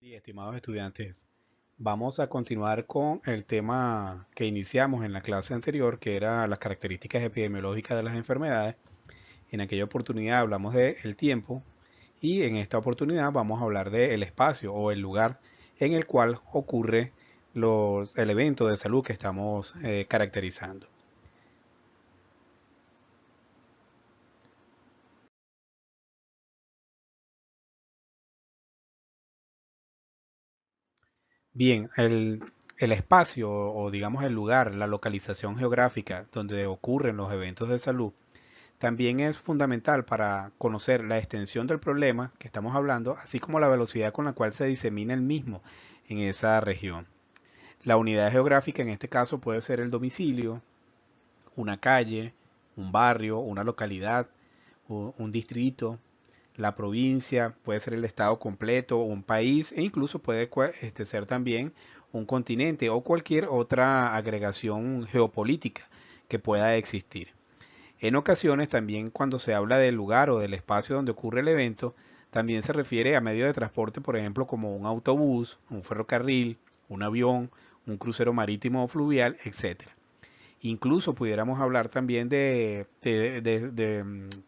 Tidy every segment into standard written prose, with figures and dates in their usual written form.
Sí, estimados estudiantes, vamos a continuar con el tema que iniciamos en la clase anterior, que era las características epidemiológicas de las enfermedades. En aquella oportunidad hablamos del tiempo y en esta oportunidad vamos a hablar del espacio o el lugar en el cual ocurre el evento de salud que estamos caracterizando. Bien, el espacio o digamos el lugar, la localización geográfica donde ocurren los eventos de salud también es fundamental para conocer la extensión del problema que estamos hablando, así como la velocidad con la cual se disemina el mismo en esa región. La unidad geográfica en este caso puede ser el domicilio, una calle, un barrio, una localidad, un distrito, la provincia, puede ser el estado completo, un país e incluso puede ser también un continente o cualquier otra agregación geopolítica que pueda existir. En ocasiones también cuando se habla del lugar o del espacio donde ocurre el evento, también se refiere a medio de transporte, por ejemplo, como un autobús, un ferrocarril, un avión, un crucero marítimo o fluvial, etcétera. Incluso pudiéramos hablar también de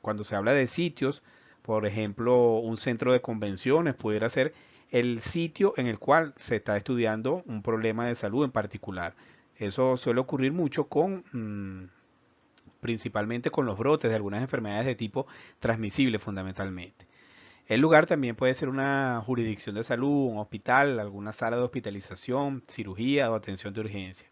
cuando se habla de sitios, por ejemplo, un centro de convenciones pudiera ser el sitio en el cual se está estudiando un problema de salud en particular. Eso suele ocurrir mucho principalmente con los brotes de algunas enfermedades de tipo transmisible fundamentalmente. El lugar también puede ser una jurisdicción de salud, un hospital, alguna sala de hospitalización, cirugía o atención de urgencia.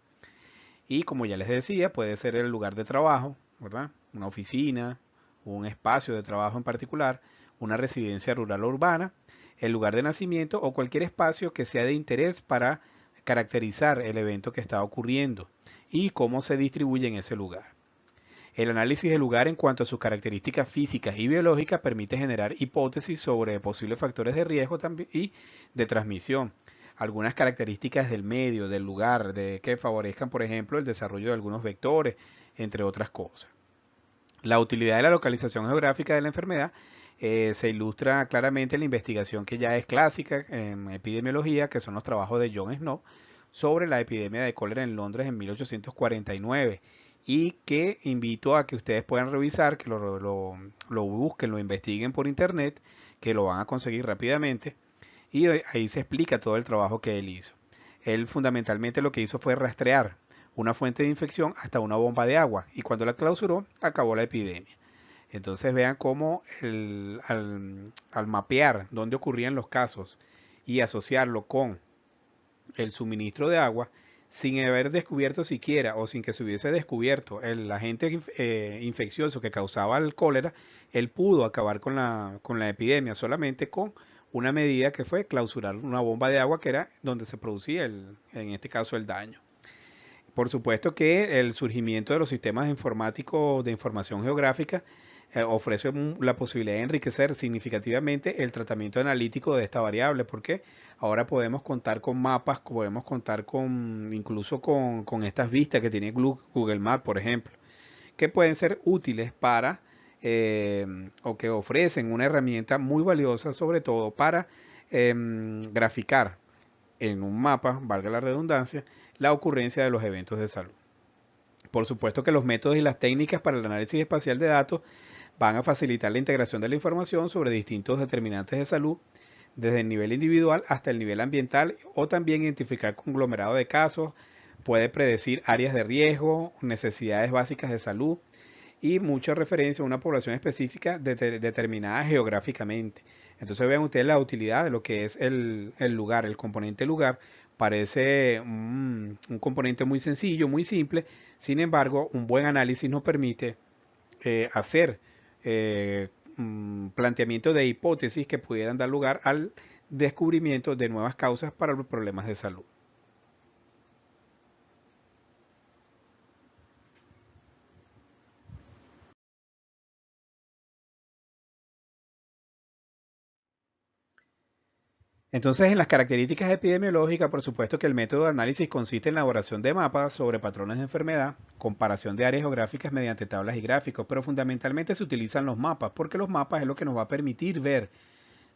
Y como ya les decía, puede ser el lugar de trabajo, ¿verdad? Una oficina, un espacio de trabajo en particular, una residencia rural o urbana, el lugar de nacimiento o cualquier espacio que sea de interés para caracterizar el evento que está ocurriendo y cómo se distribuye en ese lugar. El análisis del lugar en cuanto a sus características físicas y biológicas permite generar hipótesis sobre posibles factores de riesgo y de transmisión. Algunas características del medio, del lugar, que favorezcan, por ejemplo, el desarrollo de algunos vectores, entre otras cosas. La utilidad de la localización geográfica de la enfermedad se ilustra claramente en la investigación que ya es clásica en epidemiología, que son los trabajos de John Snow sobre la epidemia de cólera en Londres en 1849 y que invito a que ustedes puedan revisar, que lo busquen, lo investiguen por internet, que lo van a conseguir rápidamente y ahí se explica todo el trabajo que él hizo. Él fundamentalmente lo que hizo fue rastrear una fuente de infección hasta una bomba de agua y cuando la clausuró acabó la epidemia. Entonces vean cómo al mapear dónde ocurrían los casos y asociarlo con el suministro de agua, sin haber descubierto siquiera o sin que se hubiese descubierto el agente infeccioso que causaba el cólera, él pudo acabar con la epidemia solamente con una medida que fue clausurar una bomba de agua que era donde se producía en este caso el daño. Por supuesto que el surgimiento de los sistemas informáticos de información geográfica ofrece la posibilidad de enriquecer significativamente el tratamiento analítico de esta variable, porque ahora podemos contar con mapas, podemos contar con incluso con estas vistas que tiene Google Maps, por ejemplo, que pueden ser útiles para o que ofrecen una herramienta muy valiosa, sobre todo para graficar en un mapa, valga la redundancia, la ocurrencia de los eventos de salud. Por supuesto que los métodos y las técnicas para el análisis espacial de datos van a facilitar la integración de la información sobre distintos determinantes de salud, desde el nivel individual hasta el nivel ambiental, o también identificar conglomerado de casos, puede predecir áreas de riesgo, necesidades básicas de salud y mucha referencia a una población específica determinada geográficamente. Entonces vean ustedes la utilidad de lo que es el lugar, el componente lugar. Parece un componente muy sencillo, muy simple, sin embargo, un buen análisis nos permite hacer planteamiento de hipótesis que pudieran dar lugar al descubrimiento de nuevas causas para los problemas de salud. Entonces, en las características epidemiológicas, por supuesto que el método de análisis consiste en la elaboración de mapas sobre patrones de enfermedad, comparación de áreas geográficas mediante tablas y gráficos, pero fundamentalmente se utilizan los mapas, porque los mapas es lo que nos va a permitir ver,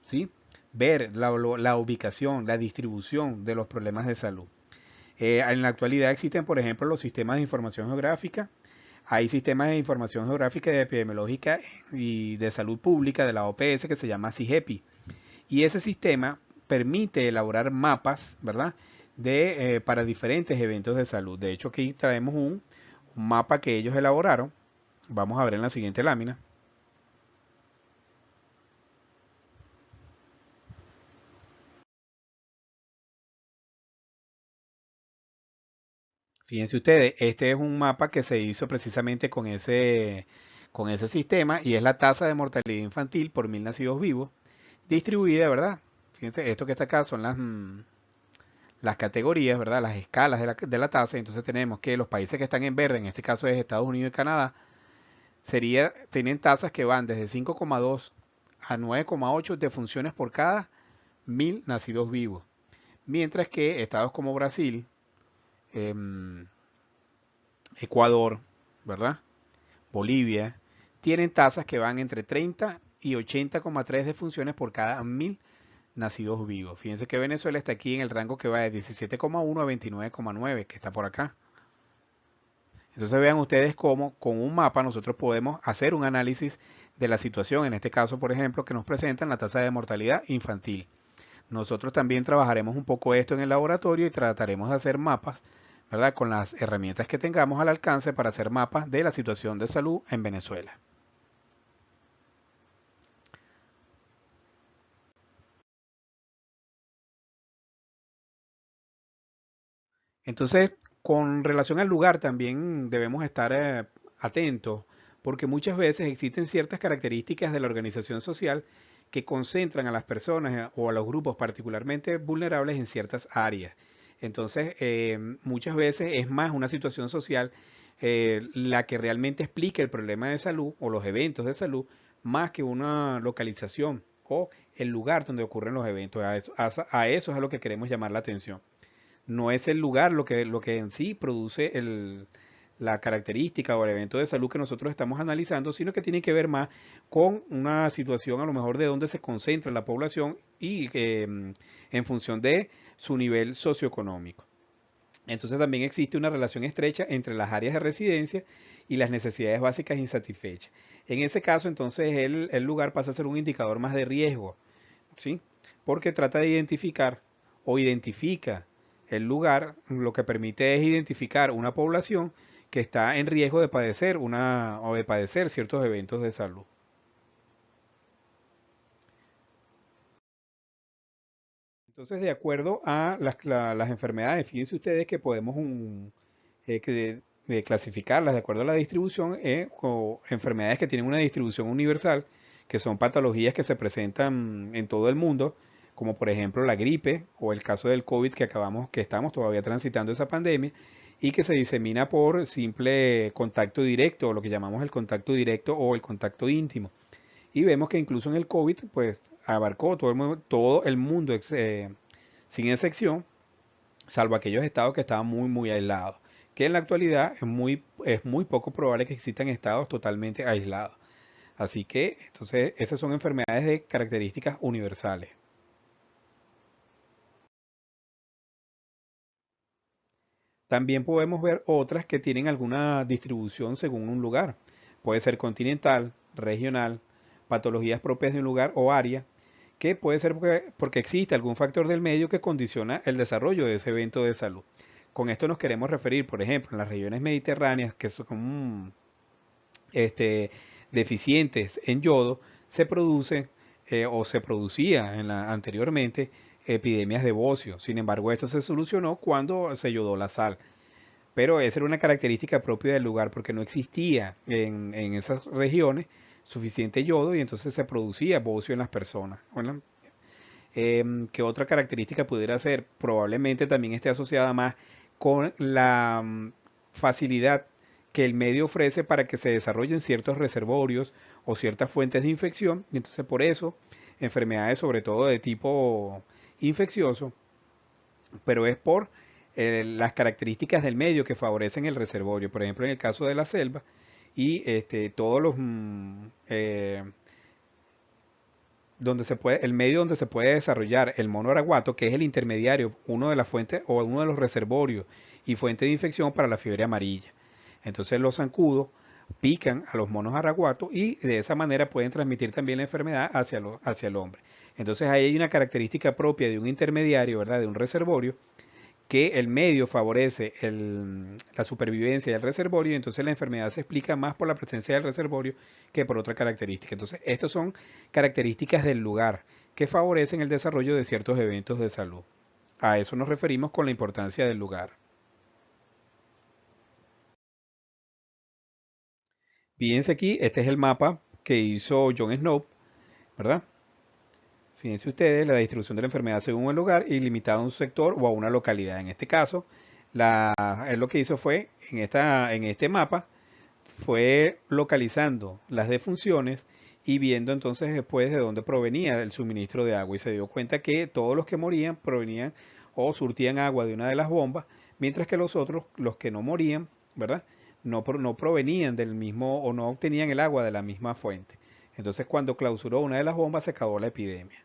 ¿sí? ver la ubicación, la distribución de los problemas de salud. En la actualidad existen, por ejemplo, los sistemas de información geográfica. Hay sistemas de información geográfica y epidemiológica y de salud pública de la OPS que se llama SIGEPI. Y ese sistema permite elaborar mapas, ¿verdad? Para diferentes eventos de salud. De hecho, aquí traemos un mapa que ellos elaboraron. Vamos a ver en la siguiente lámina. Fíjense ustedes, este es un mapa que se hizo precisamente con ese sistema y es la tasa de mortalidad infantil por 1.000 nacidos vivos, distribuida, ¿verdad? Fíjense, esto que está acá son las categorías, ¿verdad? Las escalas de la tasa. Entonces tenemos que los países que están en verde, en este caso es Estados Unidos y Canadá, tienen tasas que van desde 5,2 a 9,8 defunciones por cada 1.000 nacidos vivos. Mientras que estados como Brasil, em, Ecuador, ¿verdad? Bolivia, tienen tasas que van entre 30 y 80,3 defunciones por cada 1.000 nacidos vivos. Fíjense que Venezuela está aquí en el rango que va de 17,1 a 29,9, que está por acá. Entonces vean ustedes cómo con un mapa nosotros podemos hacer un análisis de la situación, en este caso, por ejemplo, que nos presentan la tasa de mortalidad infantil. Nosotros también trabajaremos un poco esto en el laboratorio y trataremos de hacer mapas, ¿verdad? Con las herramientas que tengamos al alcance para hacer mapas de la situación de salud en Venezuela. Entonces, con relación al lugar también debemos estar atentos porque muchas veces existen ciertas características de la organización social que concentran a las personas o a los grupos particularmente vulnerables en ciertas áreas. Entonces, muchas veces es más una situación social la que realmente explica el problema de salud o los eventos de salud más que una localización o el lugar donde ocurren los eventos. A eso es a lo que queremos llamar la atención. No es el lugar lo que en sí produce la característica o el evento de salud que nosotros estamos analizando, sino que tiene que ver más con una situación a lo mejor de donde se concentra la población y en función de su nivel socioeconómico. Entonces también existe una relación estrecha entre las áreas de residencia y las necesidades básicas insatisfechas. En ese caso, entonces, el lugar pasa a ser un indicador más de riesgo, ¿sí? Porque trata de identificar o identifica el lugar, lo que permite es identificar una población que está en riesgo de padecer o de padecer ciertos eventos de salud. Entonces, de acuerdo a las enfermedades, fíjense ustedes que podemos clasificarlas de acuerdo a la distribución o enfermedades que tienen una distribución universal, que son patologías que se presentan en todo el mundo, como por ejemplo la gripe o el caso del COVID que estamos todavía transitando esa pandemia y que se disemina por simple contacto directo, o lo que llamamos el contacto directo o el contacto íntimo. Y vemos que incluso en el COVID, pues abarcó todo el mundo sin excepción, salvo aquellos estados que estaban muy, muy aislados. Que en la actualidad es muy poco probable que existan estados totalmente aislados. Así que, entonces, esas son enfermedades de características universales. También podemos ver otras que tienen alguna distribución según un lugar. Puede ser continental, regional, patologías propias de un lugar o área, que puede ser porque existe algún factor del medio que condiciona el desarrollo de ese evento de salud. Con esto nos queremos referir, por ejemplo, en las regiones mediterráneas que son este, deficientes en yodo, se produce o se producía anteriormente epidemias de bocio. Sin embargo, esto se solucionó cuando se yodó la sal. Pero esa era una característica propia del lugar porque no existía en esas regiones suficiente yodo y entonces se producía bocio en las personas. Bueno, ¿qué otra característica pudiera ser? Probablemente también esté asociada más con la facilidad que el medio ofrece para que se desarrollen ciertos reservorios o ciertas fuentes de infección. Y entonces por eso enfermedades sobre todo de tipo infeccioso, pero es por las características del medio que favorecen el reservorio. Por ejemplo, en el caso de la selva y todos los el medio donde se puede desarrollar el mono araguato, que es el intermediario, uno de las fuentes o uno de los reservorios y fuente de infección para la fiebre amarilla. Entonces los zancudos pican a los monos araguatos y de esa manera pueden transmitir también la enfermedad hacia el hombre. Entonces ahí hay una característica propia de un intermediario, ¿verdad? De un reservorio, que el medio favorece la supervivencia del reservorio, y entonces la enfermedad se explica más por la presencia del reservorio que por otra característica. Entonces, estas son características del lugar que favorecen el desarrollo de ciertos eventos de salud. A eso nos referimos con la importancia del lugar. Fíjense aquí, este es el mapa que hizo John Snow, ¿verdad? Fíjense ustedes la distribución de la enfermedad según el lugar y limitada a un sector o a una localidad. En este caso, él lo que hizo fue, en este mapa, fue localizando las defunciones y viendo entonces después de dónde provenía el suministro de agua, y se dio cuenta que todos los que morían provenían o surtían agua de una de las bombas, mientras que los otros, los que no morían, ¿verdad? No provenían del mismo o no obtenían el agua de la misma fuente. Entonces cuando clausuró una de las bombas se acabó la epidemia.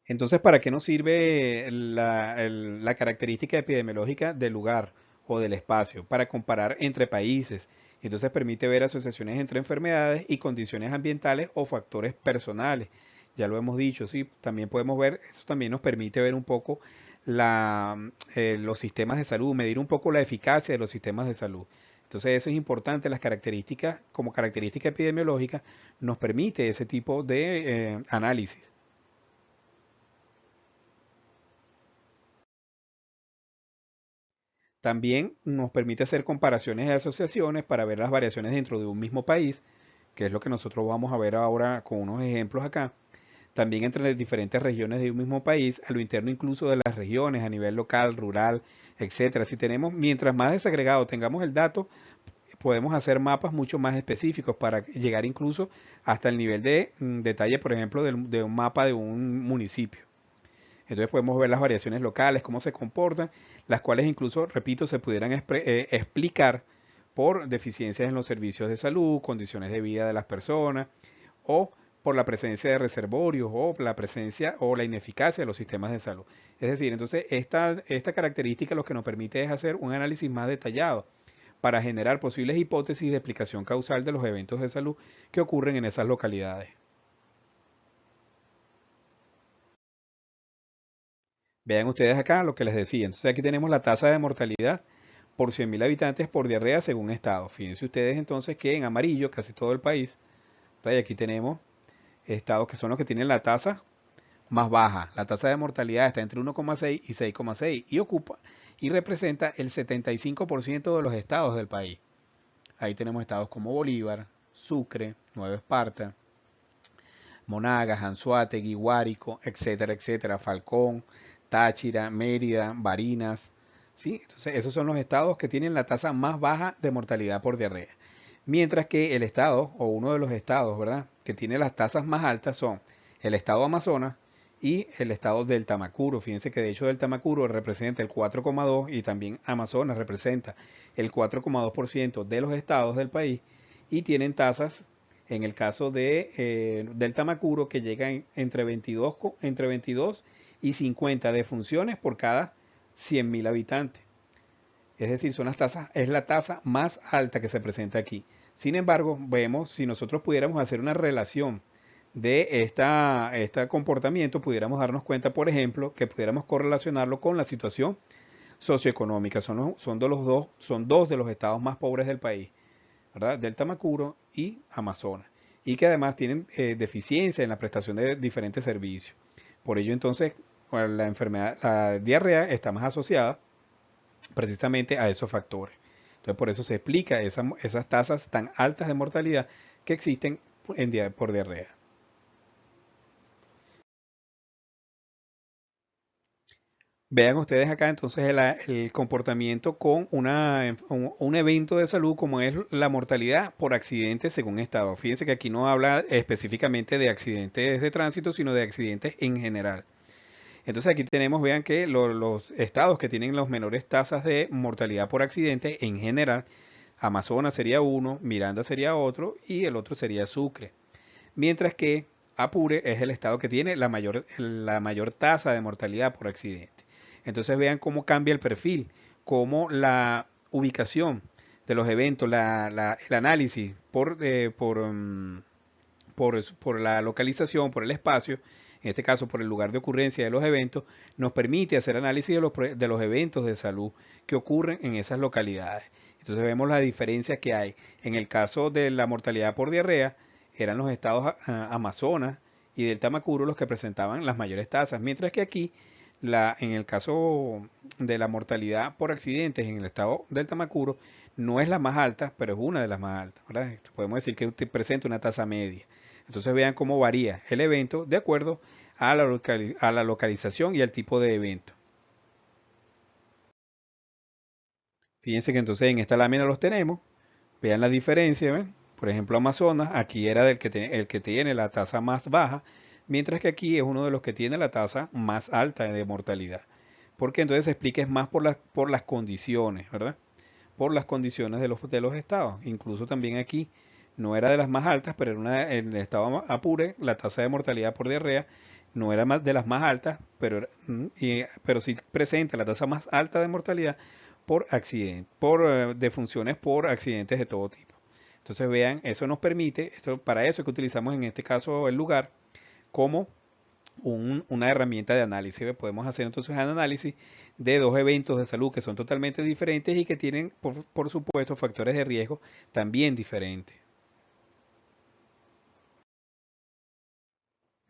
Entonces, ¿para qué nos sirve la característica epidemiológica del lugar o del espacio? Para comparar entre países. Entonces permite ver asociaciones entre enfermedades y condiciones ambientales o factores personales. Ya lo hemos dicho, sí. También podemos ver, eso también nos permite ver un poco los sistemas de salud, medir un poco la eficacia de los sistemas de salud. Entonces eso es importante, las características, como característica epidemiológica, nos permite ese tipo de análisis. También nos permite hacer comparaciones de asociaciones para ver las variaciones dentro de un mismo país, que es lo que nosotros vamos a ver ahora con unos ejemplos acá. También entre las diferentes regiones de un mismo país, a lo interno incluso de las regiones, a nivel local, rural, etcétera. Si tenemos, mientras más desagregado tengamos el dato, podemos hacer mapas mucho más específicos para llegar incluso hasta el nivel de detalle, por ejemplo, de un mapa de un municipio. Entonces podemos ver las variaciones locales, cómo se comportan, las cuales incluso, repito, se pudieran explicar por deficiencias en los servicios de salud, condiciones de vida de las personas, o por la presencia de reservorios, o la presencia o la ineficacia de los sistemas de salud. Es decir, entonces esta característica lo que nos permite es hacer un análisis más detallado para generar posibles hipótesis de explicación causal de los eventos de salud que ocurren en esas localidades. Vean ustedes acá lo que les decía. Entonces aquí tenemos la tasa de mortalidad por 100.000 habitantes por diarrea según estado. Fíjense ustedes entonces que en amarillo casi todo el país, ¿verdad? Y aquí tenemos estados que son los que tienen la tasa más baja. La tasa de mortalidad está entre 1,6 y 6,6 y ocupa y representa el 75% de los estados del país. Ahí tenemos estados como Bolívar, Sucre, Nueva Esparta, Monagas, Anzoátegui, Guárico, etcétera, etcétera, Falcón, Táchira, Mérida, Barinas, ¿sí? Entonces, esos son los estados que tienen la tasa más baja de mortalidad por diarrea. Mientras que el estado, o uno de los estados, ¿verdad?, que tiene las tasas más altas son el estado Amazonas y el estado del Tamacuro. Fíjense que de hecho del Tamacuro representa el 4,2 y también Amazonas representa el 4,2% de los estados del país y tienen tasas, en el caso del Tamacuro, que llegan entre 22 y 50 defunciones por cada 100.000 habitantes. Es decir, es la tasa más alta que se presenta aquí. Sin embargo, vemos, si nosotros pudiéramos hacer una relación de este comportamiento, pudiéramos darnos cuenta, por ejemplo, que pudiéramos correlacionarlo con la situación socioeconómica. Son dos de los estados más pobres del país, ¿verdad? Del Tamacuro y Amazonas. Y que además tienen deficiencia en la prestación de diferentes servicios. Por ello, entonces, la diarrea está más asociada precisamente a esos factores. Entonces, por eso se explica esas tasas tan altas de mortalidad que existen por diarrea. Vean ustedes acá entonces el comportamiento con un evento de salud como es la mortalidad por accidentes según estado. Fíjense que aquí no habla específicamente de accidentes de tránsito, sino de accidentes en general. Entonces aquí tenemos, vean que los estados que tienen las menores tasas de mortalidad por accidente en general Amazonas sería uno, Miranda sería otro y el otro sería Sucre. Mientras que Apure es el estado que tiene la mayor tasa de mortalidad por accidente. Entonces vean cómo cambia el perfil, cómo la ubicación de los eventos, el análisis por la localización, por el espacio, en este caso por el lugar de ocurrencia de los eventos, nos permite hacer análisis de los eventos de salud que ocurren en esas localidades. Entonces vemos la diferencia que hay. En el caso de la mortalidad por diarrea, eran los estados Amazonas y del Tamacuro los que presentaban las mayores tasas, mientras que aquí, en el caso de la mortalidad por accidentes en el estado del Tamacuro, no es la más alta, pero es una de las más altas, ¿verdad? Podemos decir que presenta una tasa media. Entonces vean cómo varía el evento de acuerdo a la localización y al tipo de evento. Fíjense que entonces en esta lámina los tenemos. Vean la diferencia, ¿ven? Por ejemplo, Amazonas, aquí era el que tiene la tasa más baja, mientras que aquí es uno de los que tiene la tasa más alta de mortalidad. Porque entonces se explica es más por las condiciones, ¿verdad? Por las condiciones de los estados. Incluso también aquí no era de las más altas, pero en el estado Apure, la tasa de mortalidad por diarrea no era más de las más altas, pero sí presenta la tasa más alta de mortalidad por accidentes, por defunciones por accidentes de todo tipo. Entonces vean, eso nos permite, para eso es que utilizamos en este caso el lugar como una herramienta de análisis. Podemos hacer entonces un análisis de dos eventos de salud que son totalmente diferentes y que tienen, por supuesto, factores de riesgo también diferentes.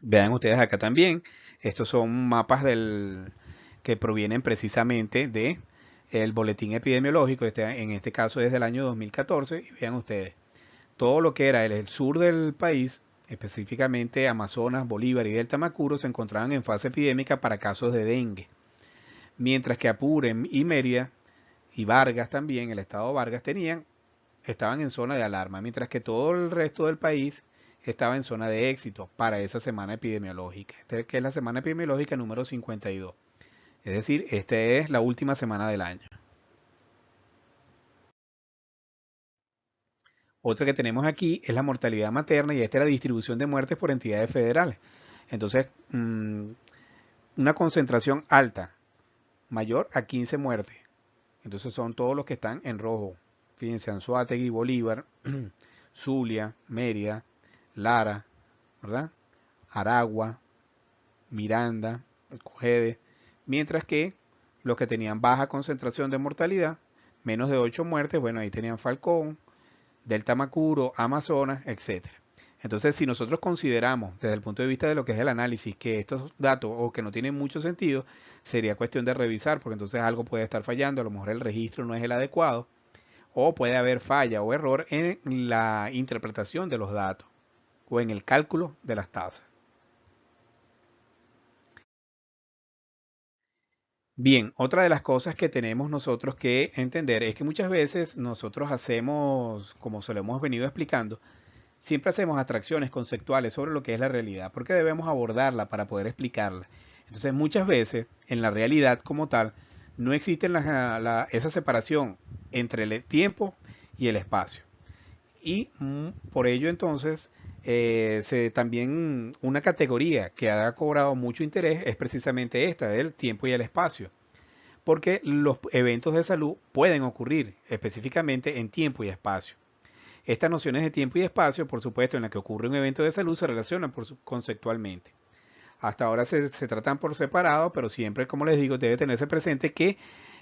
Vean ustedes acá también, estos son mapas que provienen precisamente de el boletín epidemiológico, en este caso es del año 2014, y vean ustedes, todo lo que era el sur del país, específicamente Amazonas, Bolívar y Delta Macuro, se encontraban en fase epidémica para casos de dengue, mientras que Apure y Mérida y Vargas también, el estado Vargas, estaban en zona de alarma, mientras que todo el resto del país estaba en zona de éxito para esa semana epidemiológica, que es la semana epidemiológica número 52. Es decir, esta es la última semana del año. Otra que tenemos aquí es la mortalidad materna y esta es la distribución de muertes por entidades federales. Entonces, una concentración alta, mayor a 15 muertes. Entonces son todos los que están en rojo. Fíjense, Anzoátegui, Bolívar, Zulia, Mérida, Lara, ¿verdad? Aragua, Miranda, Cogede, mientras que los que tenían baja concentración de mortalidad, menos de 8 muertes, bueno, ahí tenían Falcón, Delta Macuro, Amazonas, etcétera. Entonces, si nosotros consideramos desde el punto de vista de lo que es el análisis que estos datos o que no tienen mucho sentido, sería cuestión de revisar, porque entonces algo puede estar fallando, a lo mejor el registro no es el adecuado, o puede haber falla o error en la interpretación de los datos o en el cálculo de las tasas. Bien, otra de las cosas que tenemos nosotros que entender es que muchas veces nosotros hacemos, como se lo hemos venido explicando, siempre hacemos abstracciones conceptuales sobre lo que es la realidad, porque debemos abordarla para poder explicarla. Entonces, muchas veces en la realidad como tal no existe esa separación entre el tiempo y el espacio. Y por ello entonces, también una categoría que ha cobrado mucho interés es precisamente esta, del tiempo y el espacio, porque los eventos de salud pueden ocurrir específicamente en tiempo y espacio. Estas nociones de tiempo y espacio, por supuesto, en las que ocurre un evento de salud, se relacionan conceptualmente. Hasta ahora se tratan por separado, pero siempre, como les digo, debe tenerse presente que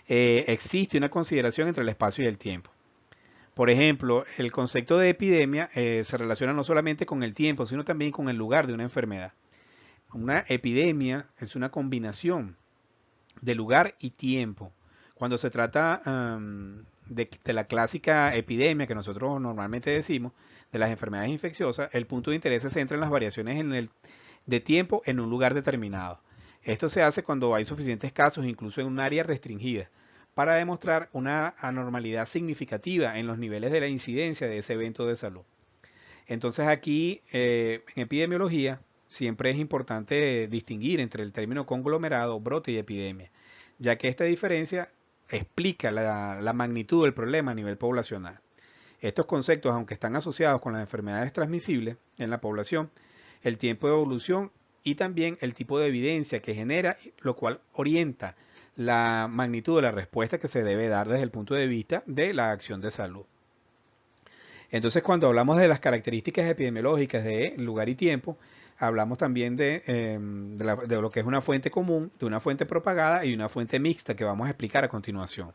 existe una consideración entre el espacio y el tiempo. Por ejemplo, el concepto de epidemia se relaciona no solamente con el tiempo, sino también con el lugar de una enfermedad. Una epidemia es una combinación de lugar y tiempo. Cuando se trata de la clásica epidemia que nosotros normalmente decimos, de las enfermedades infecciosas, el punto de interés se centra en las variaciones de tiempo en un lugar determinado. Esto se hace cuando hay suficientes casos, incluso en un área restringida, para demostrar una anormalidad significativa en los niveles de la incidencia de ese evento de salud. Entonces aquí, en epidemiología, siempre es importante distinguir entre el término conglomerado, brote y epidemia, ya que esta diferencia explica la magnitud del problema a nivel poblacional. Estos conceptos, aunque están asociados con las enfermedades transmisibles en la población, el tiempo de evolución y también el tipo de evidencia que genera, lo cual orienta la magnitud de la respuesta que se debe dar desde el punto de vista de la acción de salud. Entonces, cuando hablamos de las características epidemiológicas de lugar y tiempo, hablamos también de lo que es una fuente común, de una fuente propagada y una fuente mixta que vamos a explicar a continuación.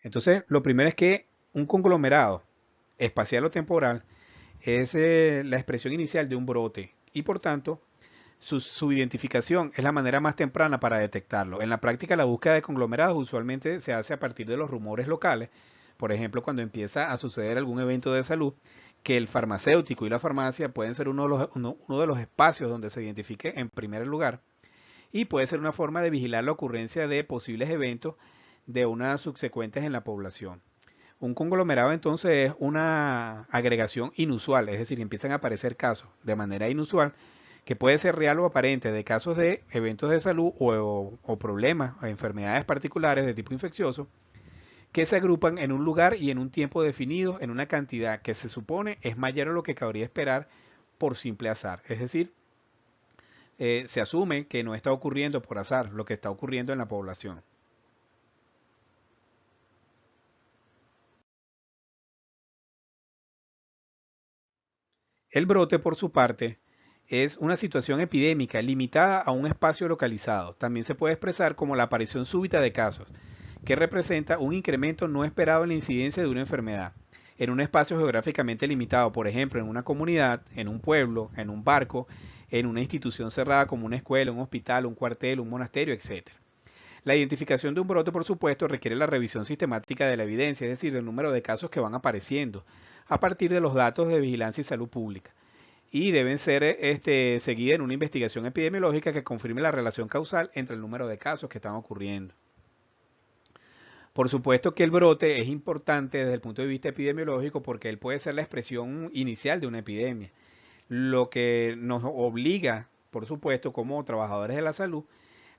Entonces, lo primero es que un conglomerado espacial o temporal es la expresión inicial de un brote y por tanto su identificación es la manera más temprana para detectarlo. En la práctica, la búsqueda de conglomerados usualmente se hace a partir de los rumores locales. Por ejemplo, cuando empieza a suceder algún evento de salud, que el farmacéutico y la farmacia pueden ser uno de los espacios donde se identifique en primer lugar y puede ser una forma de vigilar la ocurrencia de posibles eventos de unas subsecuentes en la población. Un conglomerado entonces es una agregación inusual, es decir, empiezan a aparecer casos de manera inusual que puede ser real o aparente de casos de eventos de salud o problemas o enfermedades particulares de tipo infeccioso que se agrupan en un lugar y en un tiempo definido en una cantidad que se supone es mayor a lo que cabría esperar por simple azar. Es decir, se asume que no está ocurriendo por azar lo que está ocurriendo en la población. El brote, por su parte, es una situación epidémica limitada a un espacio localizado. También se puede expresar como la aparición súbita de casos, que representa un incremento no esperado en la incidencia de una enfermedad en un espacio geográficamente limitado, por ejemplo, en una comunidad, en un pueblo, en un barco, en una institución cerrada como una escuela, un hospital, un cuartel, un monasterio, etc. La identificación de un brote, por supuesto, requiere la revisión sistemática de la evidencia, es decir, del número de casos que van apareciendo, a partir de los datos de vigilancia y salud pública y deben ser seguidas en una investigación epidemiológica que confirme la relación causal entre el número de casos que están ocurriendo. Por supuesto que el brote es importante desde el punto de vista epidemiológico porque él puede ser la expresión inicial de una epidemia, lo que nos obliga, por supuesto, como trabajadores de la salud,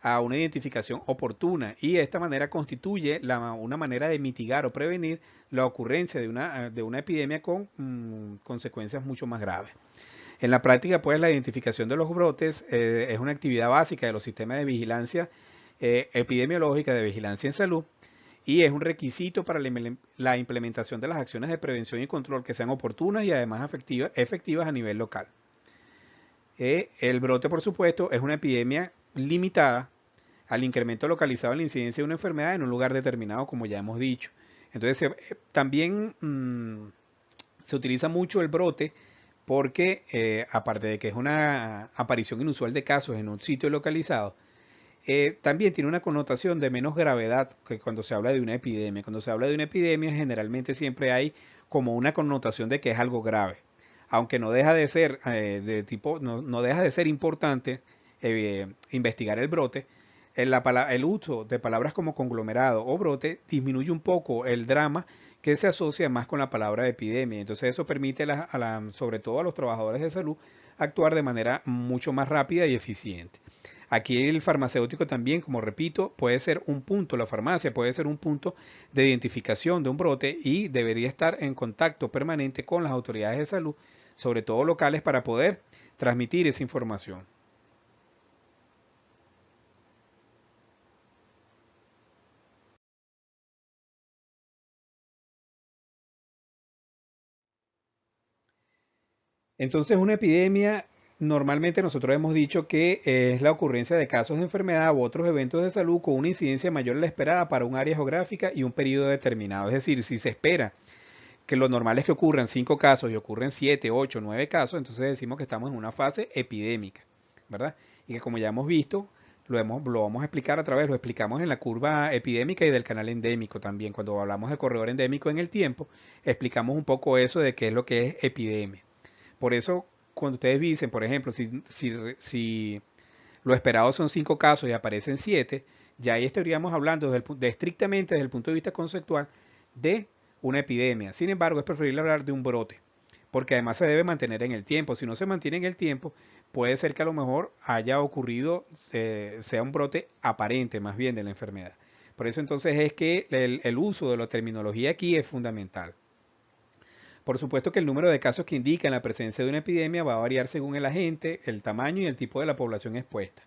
a una identificación oportuna y de esta manera constituye una manera de mitigar o prevenir la ocurrencia de una epidemia con consecuencias mucho más graves. En la práctica, pues, la identificación de los brotes es una actividad básica de los sistemas de vigilancia epidemiológica, de vigilancia en salud, y es un requisito para la implementación de las acciones de prevención y control que sean oportunas y además efectivas a nivel local. El brote, por supuesto, es una epidemia limitada al incremento localizado en la incidencia de una enfermedad en un lugar determinado, como ya hemos dicho. Entonces, también se utiliza mucho el brote porque, aparte de que es una aparición inusual de casos en un sitio localizado, también tiene una connotación de menos gravedad que cuando se habla de una epidemia. Cuando se habla de una epidemia, generalmente siempre hay como una connotación de que es algo grave, aunque no deja de ser no deja de ser importante investigar el brote. El uso de palabras como conglomerado o brote disminuye un poco el drama que se asocia más con la palabra epidemia. Entonces eso permite sobre todo a los trabajadores de salud actuar de manera mucho más rápida y eficiente. Aquí el farmacéutico también, como repito, puede ser un punto, la farmacia puede ser un punto de identificación de un brote y debería estar en contacto permanente con las autoridades de salud, sobre todo locales, para poder transmitir esa información. Entonces, una epidemia, normalmente nosotros hemos dicho que es la ocurrencia de casos de enfermedad u otros eventos de salud con una incidencia mayor a la esperada para un área geográfica y un periodo determinado. Es decir, si se espera que lo normal es que ocurran 5 casos y ocurren 7, 8, 9 casos, entonces decimos que estamos en una fase epidémica, ¿verdad? Y que como ya hemos visto, lo vamos a explicar lo explicamos en la curva epidémica y del canal endémico también. Cuando hablamos de corredor endémico en el tiempo, explicamos un poco eso de qué es lo que es epidemia. Por eso, cuando ustedes dicen, por ejemplo, si lo esperado son 5 casos y aparecen 7, ya ahí estaríamos hablando estrictamente desde el punto de vista conceptual de una epidemia. Sin embargo, es preferible hablar de un brote, porque además se debe mantener en el tiempo. Si no se mantiene en el tiempo, puede ser que a lo mejor haya ocurrido, sea un brote aparente más bien de la enfermedad. Por eso entonces es que el uso de la terminología aquí es fundamental. Por supuesto que el número de casos que indican la presencia de una epidemia va a variar según el agente, el tamaño y el tipo de la población expuesta.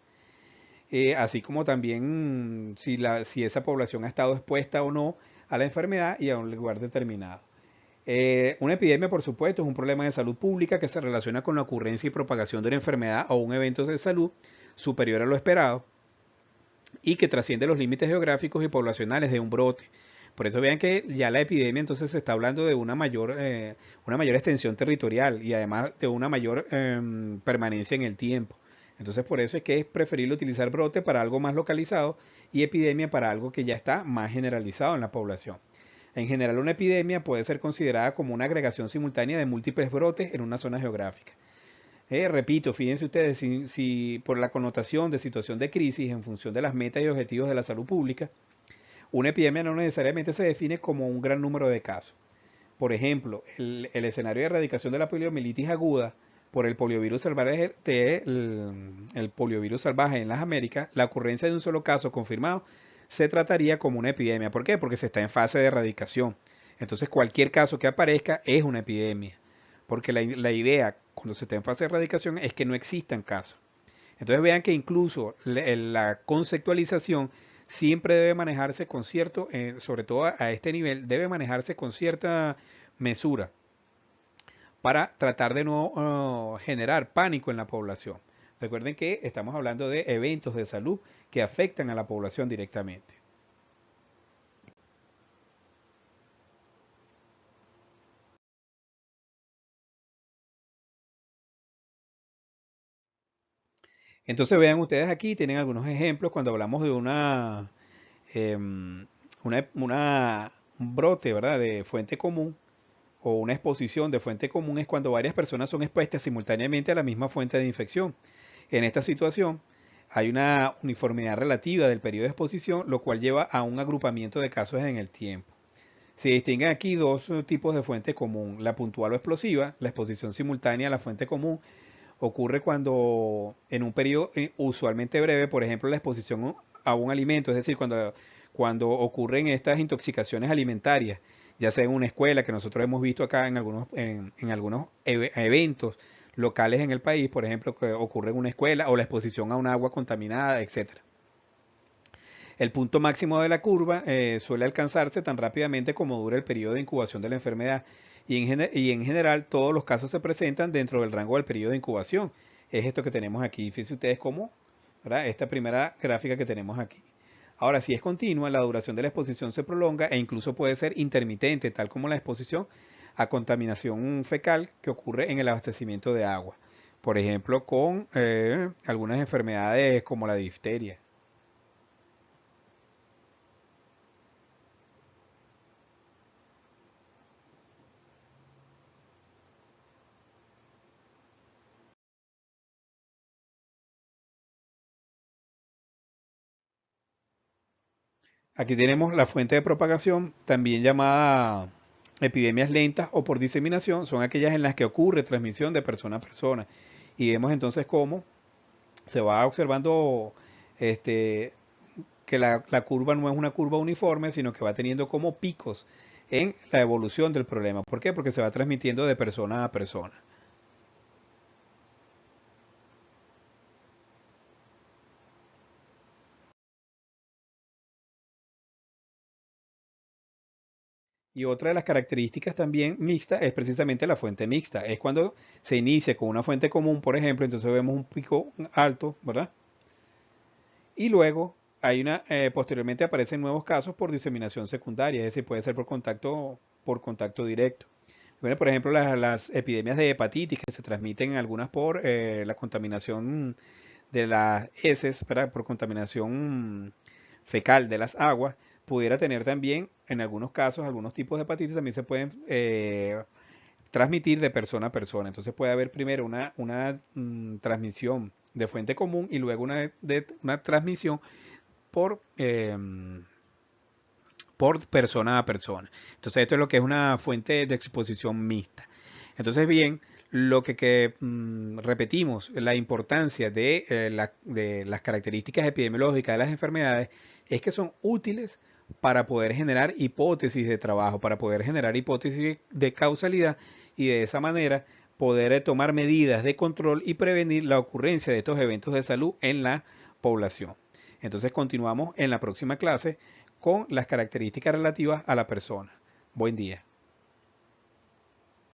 Así como también si esa población ha estado expuesta o no a la enfermedad y a un lugar determinado. Una epidemia, por supuesto, es un problema de salud pública que se relaciona con la ocurrencia y propagación de una enfermedad o un evento de salud superior a lo esperado y que trasciende los límites geográficos y poblacionales de un brote. Por eso vean que ya la epidemia entonces se está hablando de una mayor extensión territorial y además de una mayor permanencia en el tiempo. Entonces por eso es que es preferible utilizar brote para algo más localizado y epidemia para algo que ya está más generalizado en la población. En general, una epidemia puede ser considerada como una agregación simultánea de múltiples brotes en una zona geográfica. Repito, fíjense ustedes, si por la connotación de situación de crisis en función de las metas y objetivos de la salud pública, una epidemia no necesariamente se define como un gran número de casos. Por ejemplo, el escenario de erradicación de la poliomielitis aguda por el poliovirus salvaje, el poliovirus salvaje en las Américas, la ocurrencia de un solo caso confirmado se trataría como una epidemia. ¿Por qué? Porque se está en fase de erradicación. Entonces cualquier caso que aparezca es una epidemia. Porque la idea cuando se está en fase de erradicación es que no existan casos. Entonces vean que incluso la conceptualización siempre debe manejarse con cierto, sobre todo a este nivel, debe manejarse con cierta mesura para tratar de no generar pánico en la población. Recuerden que estamos hablando de eventos de salud que afectan a la población directamente. Entonces vean ustedes aquí, tienen algunos ejemplos cuando hablamos de em, un brote, ¿verdad? De fuente común o una exposición de fuente común es cuando varias personas son expuestas simultáneamente a la misma fuente de infección. En esta situación hay una uniformidad relativa del periodo de exposición, lo cual lleva a un agrupamiento de casos en el tiempo. Se distinguen aquí dos tipos de fuente común, la puntual o explosiva, la exposición simultánea a la fuente común ocurre cuando en un periodo usualmente breve, por ejemplo, la exposición a un alimento, es decir, cuando ocurren estas intoxicaciones alimentarias, ya sea en una escuela, que nosotros hemos visto acá en algunos eventos locales en el país, por ejemplo, que ocurre en una escuela, o la exposición a un agua contaminada, etcétera. El punto máximo de la curva suele alcanzarse tan rápidamente como dura el periodo de incubación de la enfermedad y en general todos los casos se presentan dentro del rango del periodo de incubación. Es esto que tenemos aquí. Fíjense ustedes cómo, ¿verdad? Esta primera gráfica que tenemos aquí. Ahora, si es continua, la duración de la exposición se prolonga e incluso puede ser intermitente, tal como la exposición a contaminación fecal que ocurre en el abastecimiento de agua. Por ejemplo, con algunas enfermedades como la difteria. Aquí tenemos la fuente de propagación, también llamada epidemias lentas o por diseminación, son aquellas en las que ocurre transmisión de persona a persona. Y vemos entonces cómo se va observando este, que la curva no es una curva uniforme, sino que va teniendo como picos en la evolución del problema. ¿Por qué? Porque se va transmitiendo de persona a persona. Y otra de las características también mixta es precisamente la fuente mixta. Es cuando se inicia con una fuente común, por ejemplo, entonces vemos un pico alto, ¿verdad? Y luego posteriormente aparecen nuevos casos por diseminación secundaria, es decir, puede ser por contacto directo. Bueno, por ejemplo, las epidemias de hepatitis que se transmiten algunas por la contaminación de las heces, ¿verdad? Por contaminación fecal de las aguas, pudiera tener también, en algunos casos, algunos tipos de hepatitis también se pueden transmitir de persona a persona. Entonces puede haber primero una transmisión de fuente común y luego una transmisión por, eh, por persona a persona. Entonces esto es lo que es una fuente de exposición mixta. Entonces bien, lo que repetimos, la importancia de las características epidemiológicas de las enfermedades es que son útiles para poder generar hipótesis de trabajo, para poder generar hipótesis de causalidad y de esa manera poder tomar medidas de control y prevenir la ocurrencia de estos eventos de salud en la población. Entonces continuamos en la próxima clase con las características relativas a la persona. Buen día.